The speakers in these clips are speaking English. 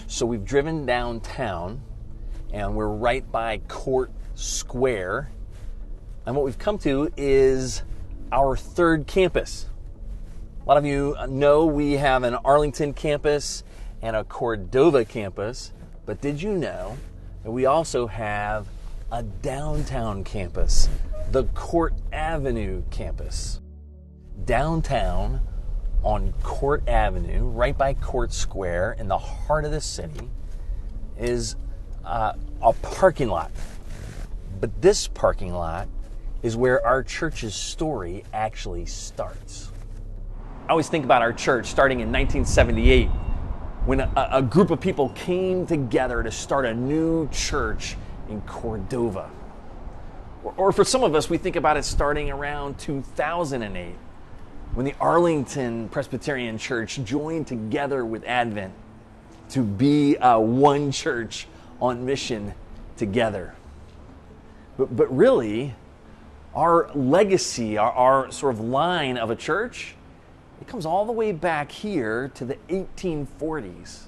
So we've driven downtown, and we're right by Court Square. And what we've come to is our third campus. A lot of you know we have an Arlington campus and a Cordova campus, but did you know that we also have a downtown campus, the Court Avenue campus? Downtown on Court Avenue, right by Court Square, in the heart of the city, is a parking lot. But this parking lot is where our church's story actually starts. I always think about our church starting in 1978, when a group of people came together to start a new church in Cordova. Or for some of us, we think about it starting around 2008, when the Arlington Presbyterian Church joined together with Advent to be one church on mission together. But really, our legacy, our sort of line of a church, it comes all the way back here to the 1840s.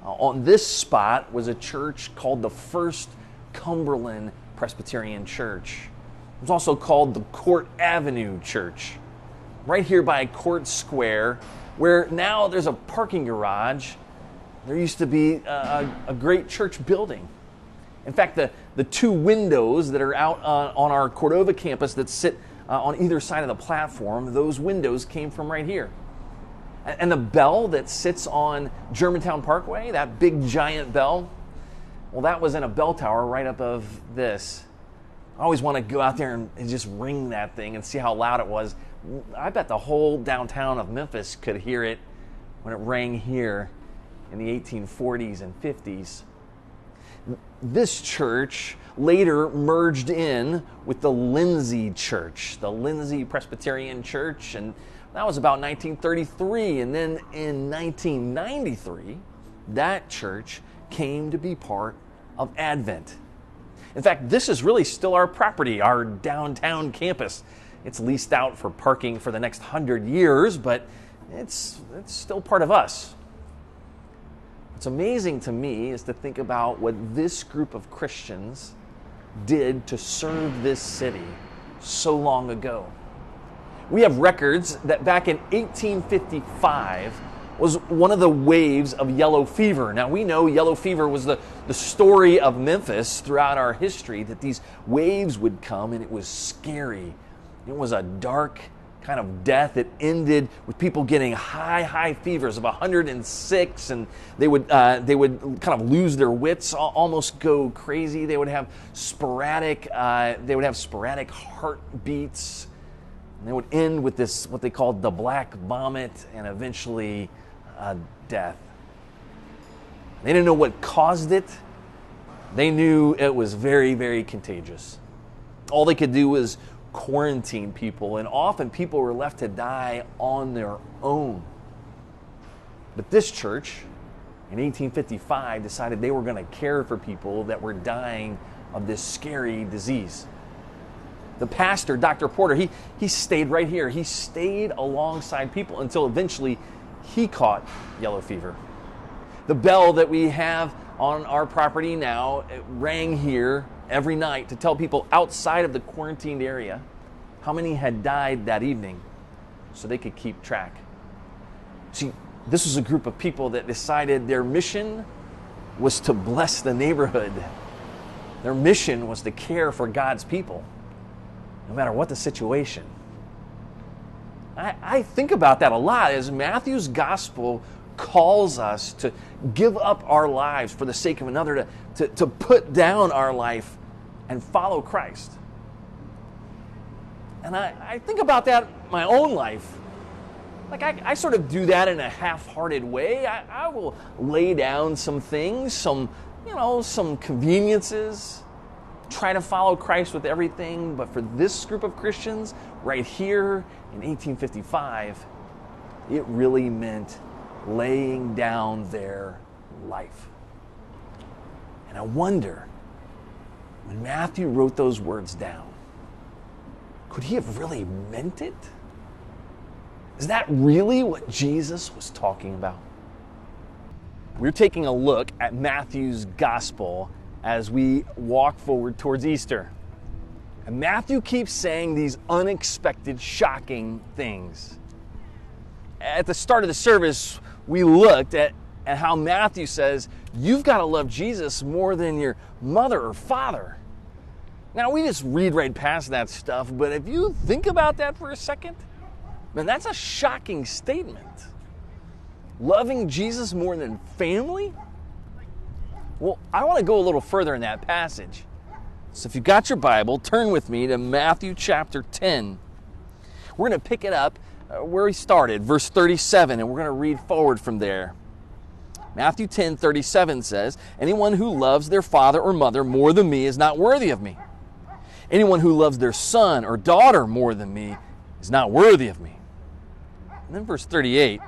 On this spot was a church called the First Cumberland Presbyterian Church. It was also called the Court Avenue Church, right here by Court Square, where now there's a parking garage. There used to be a great church building. In fact, the two windows that are out on our Cordova campus that sit on either side of the platform, those windows came from right here. And the bell that sits on Germantown Parkway, that big giant bell, well, that was in a bell tower right above this. I always want to go out there and just ring that thing and see how loud it was. I bet the whole downtown of Memphis could hear it when it rang here in the 1840s and 50s. This church later merged in with the Lindsay Church, the Lindsay Presbyterian Church, and that was about 1933. And then in 1993, that church came to be part of Advent. In fact, this is really still our property, our downtown campus. It's leased out for parking for the next 100 years, but it's still part of us. What's amazing to me is to think about what this group of Christians did to serve this city so long ago. We have records that back in 1855 was one of the waves of yellow fever. Now, we know yellow fever was the story of Memphis throughout our history, that these waves would come, and it was scary. It was a dark kind of death. It ended with people getting high fevers of 106, and they would kind of lose their wits, almost go crazy. They would have sporadic heartbeats, and they would end with this, what they called the black vomit, and eventually death. They didn't know what caused it. They knew it was very, very contagious. All they could do was quarantine people, and often people were left to die on their own. But this church in 1855 decided they were going to care for people that were dying of this scary disease. The pastor, Dr. Porter, he stayed right here. He stayed alongside people until eventually he caught yellow fever. The bell that we have on our property now, it rang here every night to tell people outside of the quarantined area how many had died that evening so they could keep track. See, this was a group of people that decided their mission was to bless the neighborhood. Their mission was to care for God's people, no matter what the situation. I think about that a lot as Matthew's gospel calls us to give up our lives for the sake of another, to put down our life and follow Christ. And I think about that in my own life. Like I sort of do that in a half-hearted way. I will lay down some things, some conveniences, try to follow Christ with everything. But for this group of Christians right here in 1855, it really meant laying down their life. And I wonder When Matthew wrote those words down, could he have really meant it? Is that really what Jesus was talking about? We're taking a look at Matthew's gospel as we walk forward towards Easter. And Matthew keeps saying these unexpected, shocking things. At the start of the service, we looked at how Matthew says, you've got to love Jesus more than your mother or father. Now, we just read right past that stuff, but if you think about that for a second, man, that's a shocking statement. Loving Jesus more than family? Well, I want to go a little further in that passage. So if you've got your Bible, turn with me to Matthew chapter 10. We're going to pick it up where we started, verse 37, and we're going to read forward from there. Matthew 10:37 says, anyone who loves their father or mother more than me is not worthy of me. Anyone who loves their son or daughter more than me is not worthy of me. And then verse 38,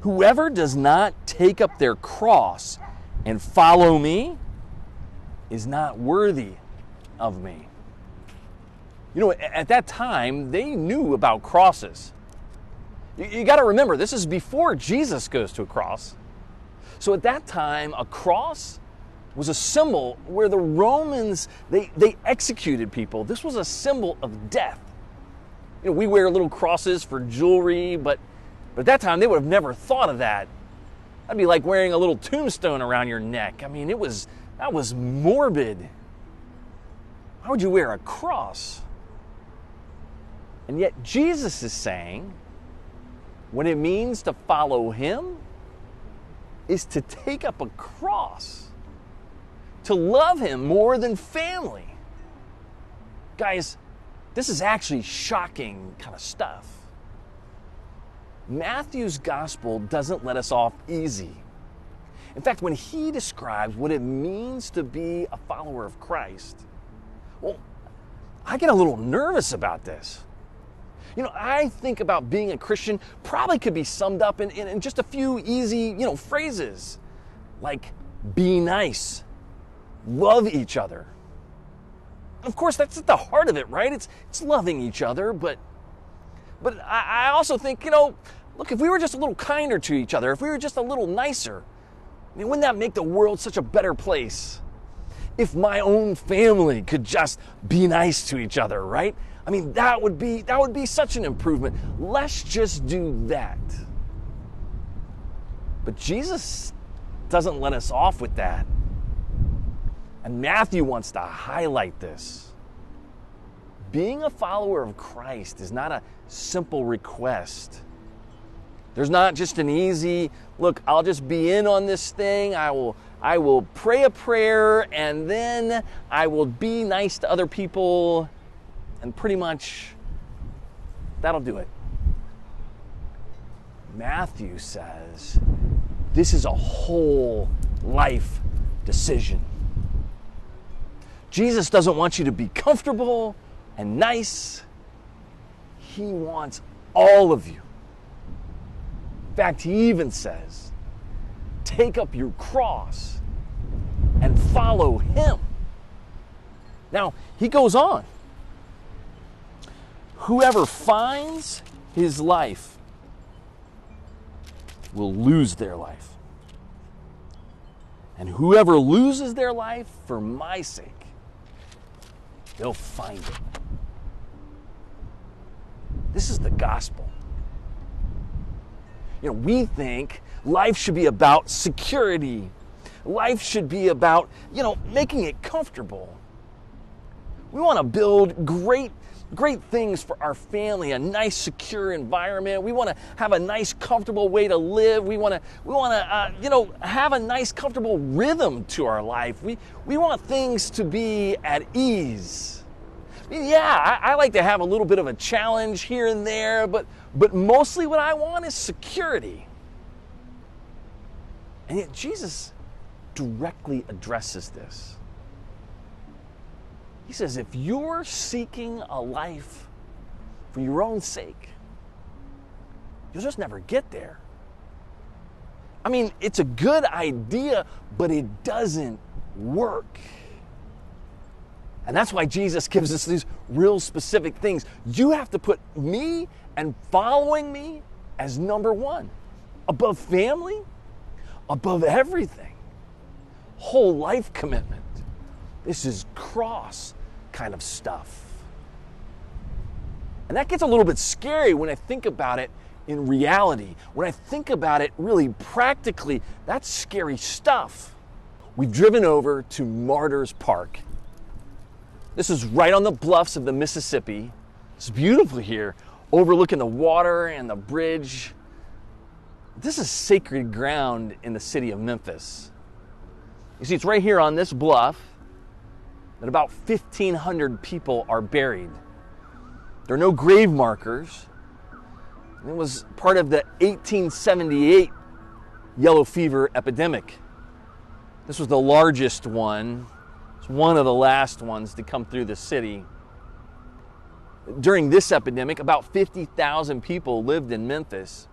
whoever does not take up their cross and follow me is not worthy of me. You know, at that time, they knew about crosses. You got to remember, this is before Jesus goes to a cross. So at that time, a cross was a symbol where the Romans, they executed people. This was a symbol of death. You know, we wear little crosses for jewelry, but at that time, they would have never thought of that. That'd be like wearing a little tombstone around your neck. I mean, that was morbid. Why would you wear a cross? And yet Jesus is saying what it means to follow him is to take up a cross, to love him more than family. Guys, this is actually shocking kind of stuff. Matthew's gospel doesn't let us off easy. In fact, when he describes what it means to be a follower of Christ, well, I get a little nervous about this. You know, I think about being a Christian probably could be summed up in just a few easy, phrases like be nice, love each other. Of course, that's at the heart of it, right? It's loving each other, but I also think, look, if we were just a little kinder to each other, if we were just a little nicer, I mean, wouldn't that make the world such a better place? If my own family could just be nice to each other, right? I mean, that would be such an improvement. Let's just do that. But Jesus doesn't let us off with that. And Matthew wants to highlight this. Being a follower of Christ is not a simple request. There's not just an easy, look, I'll just be in on this thing. I will pray a prayer and then I will be nice to other people and pretty much that'll do it. Matthew says this is a whole life decision. Jesus doesn't want you to be comfortable and nice. He wants all of you. In fact, he even says, take up your cross and follow him. Now, he goes on. Whoever finds his life will lose their life. And whoever loses their life for my sake, they'll find it. This is the gospel. We think life should be about security. Life should be about, making it comfortable. We want to build great things for our family, a nice, secure environment. We want to have a nice, comfortable way to live. We want to have a nice, comfortable rhythm to our life. We want things to be at ease. Yeah, I like to have a little bit of a challenge here and there, but mostly what I want is security. And yet Jesus directly addresses this. He says, if you're seeking a life for your own sake, you'll just never get there. I mean, it's a good idea, but it doesn't work. And that's why Jesus gives us these real specific things. You have to put me and following me as number one, above family, above everything. Whole life commitment. This is cross kind of stuff. And that gets a little bit scary when I think about it in reality. When I think about it really practically, that's scary stuff. We've driven over to Martyrs Park. This is right on the bluffs of the Mississippi. It's beautiful here, overlooking the water and the bridge. This is sacred ground in the city of Memphis. You see, it's right here on this bluff that about 1,500 people are buried. There are no grave markers. It was part of the 1878 yellow fever epidemic. This was the largest one. It's one of the last ones to come through the city. During this epidemic, about 50,000 people lived in Memphis.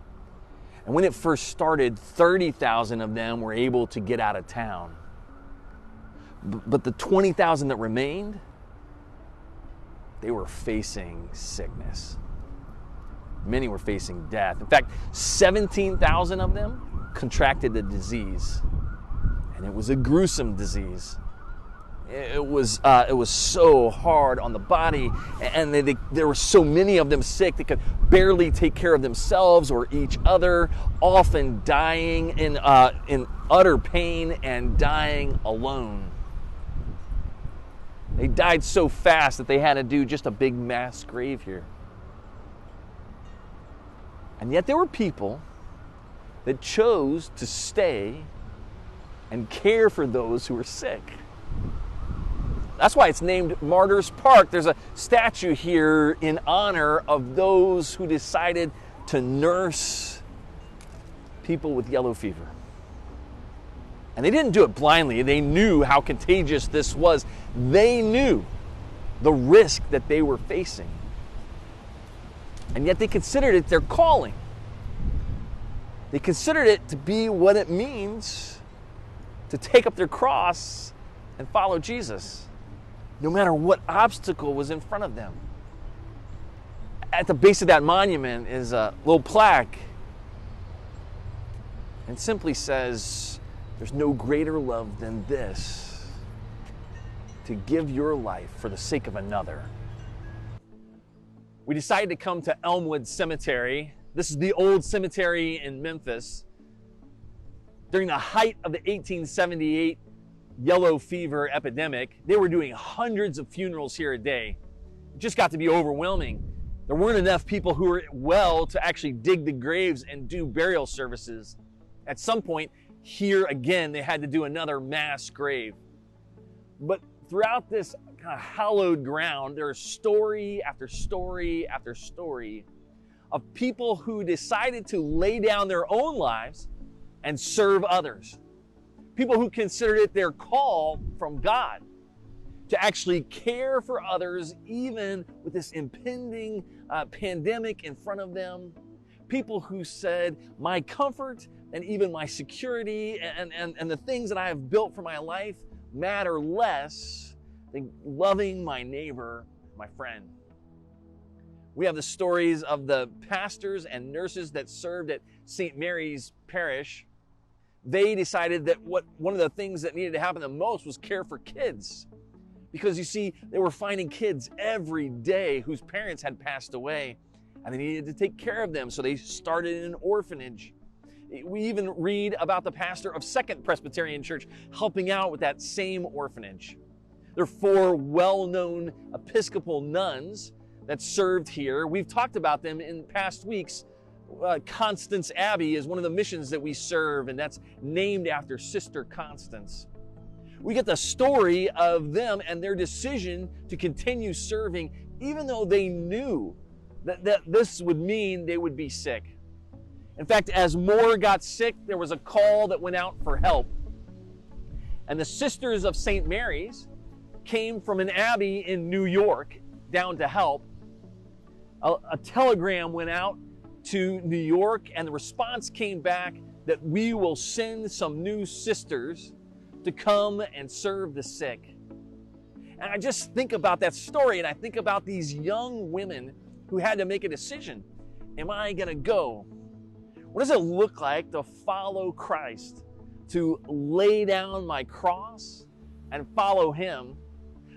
And when it first started, 30,000 of them were able to get out of town. But the 20,000 that remained, they were facing sickness. Many were facing death. In fact, 17,000 of them contracted the disease. And it was a gruesome disease. It was so hard on the body, and there were so many of them sick they could barely take care of themselves or each other, often dying in utter pain and dying alone. They died so fast that they had to do just a big mass grave here. And yet there were people that chose to stay and care for those who were sick. That's why it's named Martyrs Park. There's a statue here in honor of those who decided to nurse people with yellow fever. And they didn't do it blindly. They knew how contagious this was. They knew the risk that they were facing. And yet they considered it their calling. They considered it to be what it means to take up their cross and follow Jesus, no matter what obstacle was in front of them. At the base of that monument is a little plaque, and simply says, "There's no greater love than this, to give your life for the sake of another." We decided to come to Elmwood Cemetery. This is the old cemetery in Memphis. During the height of the 1878 yellow fever epidemic, they were doing hundreds of funerals here a day. It just got to be overwhelming. There weren't enough people who were well to actually dig the graves and do burial services. At some point, here again, they had to do another mass grave. But throughout this kind of hallowed ground, there is story after story after story of people who decided to lay down their own lives and serve others. People who considered it their call from God to actually care for others, even with this impending pandemic in front of them. People who said, my comfort and even my security and the things that I have built for my life matter less than loving my neighbor, my friend. We have the stories of the pastors and nurses that served at St. Mary's Parish. They decided that one of the things that needed to happen the most was care for kids. Because you see, they were finding kids every day whose parents had passed away, and they needed to take care of them, so they started an orphanage. We even read about the pastor of Second Presbyterian Church helping out with that same orphanage. There are 4 well-known Episcopal nuns that served here. We've talked about them in past weeks. Constance Abbey is one of the missions that we serve, and that's named after Sister Constance. We get the story of them and their decision to continue serving, even though they knew that this would mean they would be sick. In fact, as more got sick, there was a call that went out for help. And the Sisters of St. Mary's came from an abbey in New York down to help. A telegram went out to New York, and the response came back that we will send some new sisters to come and serve the sick. And I just think about that story, and I think about these young women who had to make a decision. Am I going to go? What does it look like to follow Christ? To lay down my cross and follow him?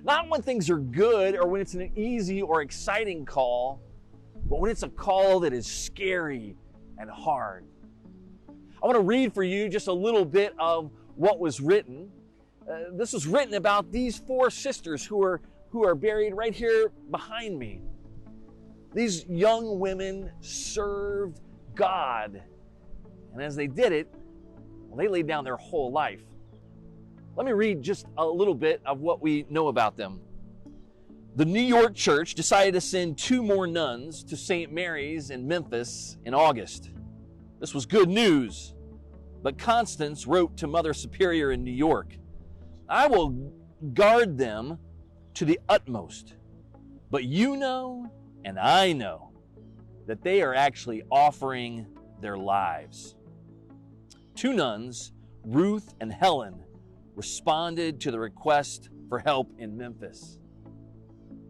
Not when things are good or when it's an easy or exciting call, but when it's a call that is scary and hard. I want to read for you just a little bit of what was written. This was written about these four sisters who are buried right here behind me. These young women served God. And as they did it, well, they laid down their whole life. Let me read just a little bit of what we know about them. The New York church decided to send 2 more nuns to St. Mary's in Memphis in August. This was good news, but Constance wrote to Mother Superior in New York, I will guard them to the utmost, but you know and I know that they are actually offering their lives. 2 nuns, Ruth and Helen, responded to the request for help in Memphis.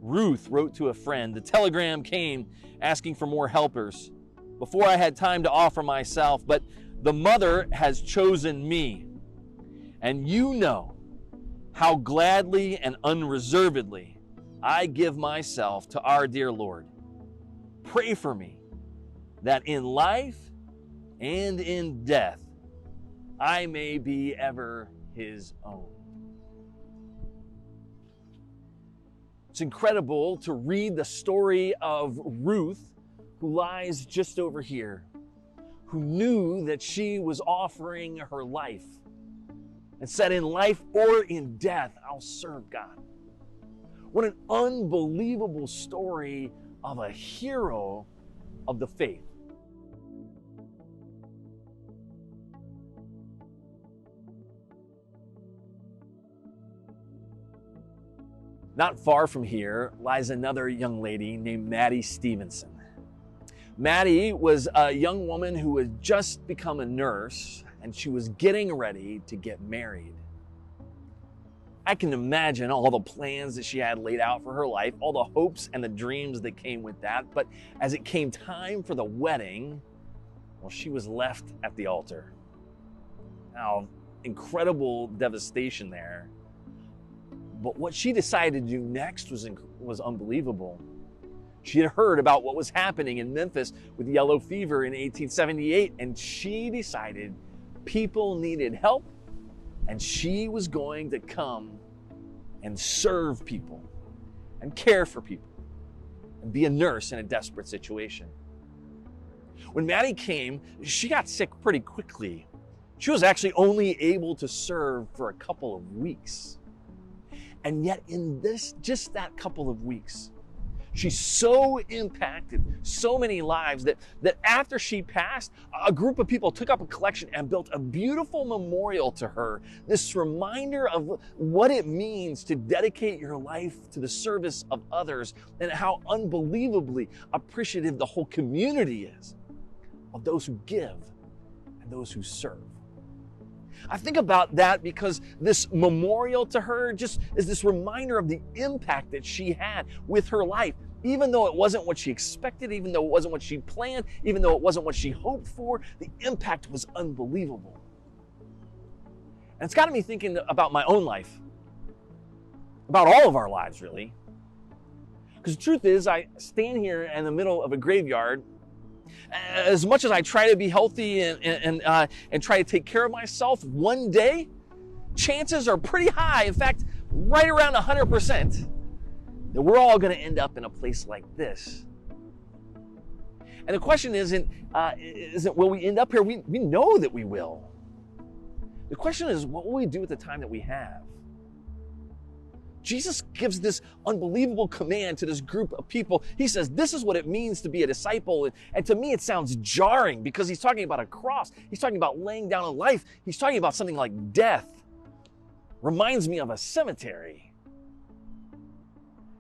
Ruth wrote to a friend, the telegram came asking for more helpers. Before I had time to offer myself, but the mother has chosen me. And you know how gladly and unreservedly I give myself to our dear Lord. Pray for me that in life and in death I may be ever his own. It's incredible to read the story of Ruth, who lies just over here, who knew that she was offering her life and said, in life or in death, I'll serve God. What an unbelievable story of a hero of the faith. Not far from here lies another young lady named Maddie Stevenson. Maddie was a young woman who had just become a nurse, and she was getting ready to get married. I can imagine all the plans that she had laid out for her life, all the hopes and the dreams that came with that. But as it came time for the wedding, well, she was left at the altar. Now, incredible devastation there. But what she decided to do next was unbelievable. She had heard about what was happening in Memphis with yellow fever in 1878, and she decided people needed help, and she was going to come and serve people and care for people and be a nurse in a desperate situation. When Maddie came, she got sick pretty quickly. She was actually only able to serve for a couple of weeks. And yet in just that couple of weeks, she so impacted so many lives that after she passed, a group of people took up a collection and built a beautiful memorial to her. This reminder of what it means to dedicate your life to the service of others and how unbelievably appreciative the whole community is of those who give and those who serve. I think about that because this memorial to her just is this reminder of the impact that she had with her life. Even though it wasn't what she expected, even though it wasn't what she planned, even though it wasn't what she hoped for, the impact was unbelievable. And it's got me thinking about my own life, about all of our lives, really. Because the truth is, I stand here in the middle of a graveyard. As much as I try to be healthy and try to take care of myself, one day, chances are pretty high, in fact, right around 100%, that we're all going to end up in a place like this. And the question isn't will we end up here? We know that we will. The question is, what will we do with the time that we have? Jesus gives this unbelievable command to this group of people. He says, this is what it means to be a disciple. And to me, it sounds jarring because he's talking about a cross. He's talking about laying down a life. He's talking about something like death. Reminds me of a cemetery.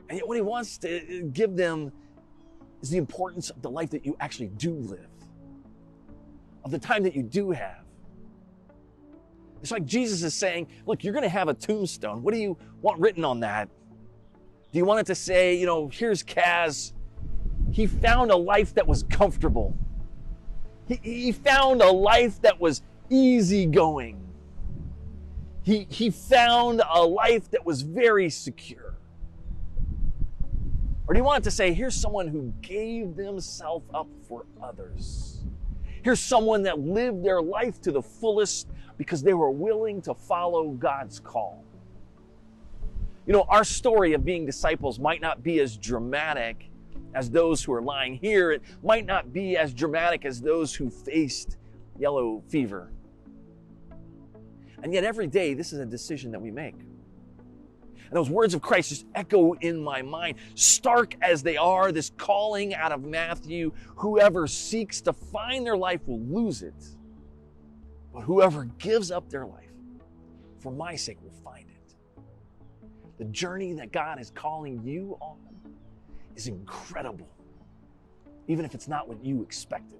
And yet what he wants to give them is the importance of the life that you actually do live, of the time that you do have. It's like Jesus is saying, look, you're going to have a tombstone. What do you want written on that? Do you want it to say, here's Kaz. He found a life that was comfortable. He found a life that was easygoing. He found a life that was very secure. Or do you want it to say, here's someone who gave themselves up for others. Here's someone that lived their life to the fullest because they were willing to follow God's call. Our story of being disciples might not be as dramatic as those who are lying here. It might not be as dramatic as those who faced yellow fever. And yet every day, this is a decision that we make. And those words of Christ just echo in my mind, stark as they are, this calling out of Matthew, whoever seeks to find their life will lose it. But whoever gives up their life for my sake will find it. The journey that God is calling you on is incredible, even if it's not what you expected.